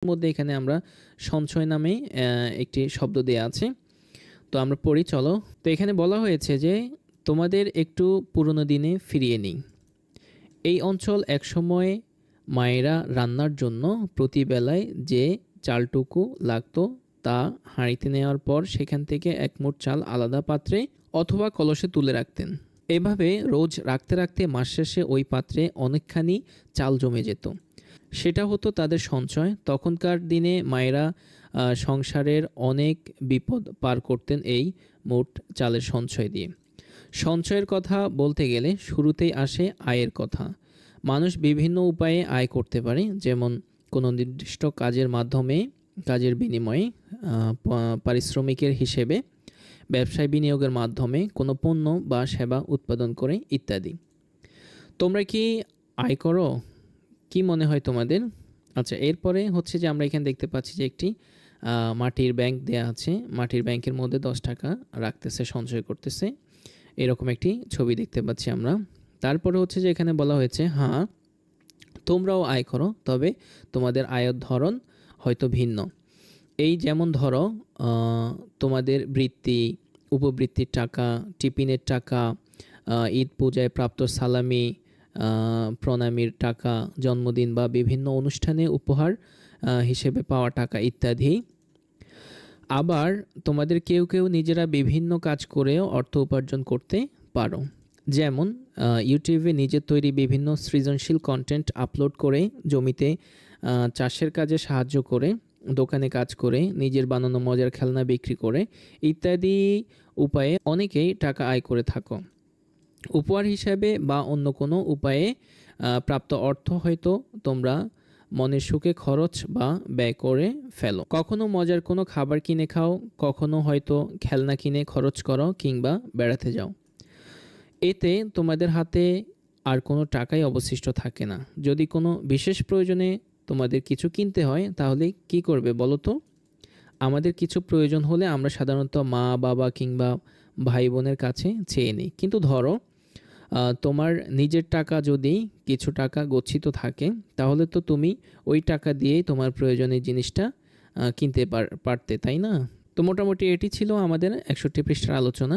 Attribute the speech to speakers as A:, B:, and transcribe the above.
A: মধ্যে এখানে আমরা সঞ্চয় নামে একটি শব্দ দেয়া আছে। তো আমরা পড়ি চলো। তো এখানে বলা হয়েছে যে তোমাদের একটু পুরনো দিনে ফিরিয়ে নিই। এই অঞ্চল একসময় মায়েরা রান্নার জন্য প্রতি বেলায় যে চালটুকু লাগতো তা হাঁড়িতে নেওয়ার পর সেখান থেকে এক মুঠ চাল আলাদা পাত্রে অথবা কলসে তুলে রাখতেন। এভাবে রোজ রাখতে রাখতে মাস শেষে ওই পাত্রে অনেকখানি চাল জমে যেত। সেটা হতো তাদের সঞ্চয়। তখনকার দিনে মায়েরা সংসারের অনেক বিপদ পার করতেন এই মোট চালের সঞ্চয় দিয়ে। সঞ্চয়ের কথা বলতে গেলে শুরুতেই আসে আয়ের কথা। মানুষ বিভিন্ন উপায়ে আয় করতে পারে, যেমন কোনো নির্দিষ্ট কাজের বিনিময়ে, পারিশ্রমিকের হিসেবে, ব্যবসায় বিনিয়োগের মাধ্যমে, কোনো পণ্য বা সেবা উৎপাদন করে ইত্যাদি। তোমরা কি আয় করো? কি মনে হয় তোমাদের? আচ্ছা, এরপরে হচ্ছে যে আমরা এখানে দেখতে পাচ্ছি যে একটি মাটির ব্যাংক দেয়া আছে। মাটির ব্যাংকের মধ্যে 10 টাকা রাখতেছে, সঞ্চয় করতেছে, এরকম একটি ছবি দেখতে পাচ্ছি আমরা। তারপরে হচ্ছে যে এখানে বলা হয়েছে হ্যাঁ, তোমরাও আয় করো, তবে তোমাদের আয়ের ধরন হয়তো ভিন্ন। এই যেমন ধরো তোমাদের বৃত্তি, উপবৃত্তির টাকা, টিফিনের টাকা, ঈদ পূজায় প্রাপ্ত সালামি, প্রণামীর টাকা, জন্মদিন বা বিভিন্ন অনুষ্ঠানে উপহার হিসেবে পাওয়া টাকা ইত্যাদি। আবার তোমাদের কেউ কেউ নিজেরা বিভিন্ন কাজ করেও অর্থ উপার্জন করতে পারো, যেমন ইউটিউবে নিজের তৈরি বিভিন্ন সৃজনশীল কন্টেন্ট আপলোড করে, জমিতে চাষের কাজে সাহায্য করে, দোকানে কাজ করে, নিজের বানানো মজার খেলনা বিক্রি করে ইত্যাদি উপায়ে অনেকেই টাকা আয় করে থাকো। উপহার হিসাবে বা অন্য কোনো উপায়ে প্রাপ্ত অর্থ হয়তো তোমরা মনের সুখে খরচ বা ব্যয় করে ফেলো। কখনো মজার কোনো খাবার কিনে খাও, কখনো হয়তো খেলনা কিনে খরচ করো কিংবা বেড়াতে যাও। এতে তোমাদের হাতে আর কোনো টাকাই অবশিষ্ট থাকে না। যদি কোনো বিশেষ প্রয়োজনে তোমাদের কিছু কিনতে হয় তাহলে কি করবে বলো তো? আমাদের কিছু প্রয়োজন হলে আমরা সাধারণত মা বাবা কিংবা ভাই বোনের কাছে চেয়ে নিই। কিন্তু ধরো তোমার নিজের টাকা যদি কিছু টাকা গচ্ছিত থাকে, তাহলে তো তুমি ওই টাকা দিয়েই তোমার প্রয়োজনীয় জিনিসটা কিনতে পারতে, তাই না? তো মোটামুটি এটি ছিল আমাদের 61 পৃষ্ঠার আলোচনা।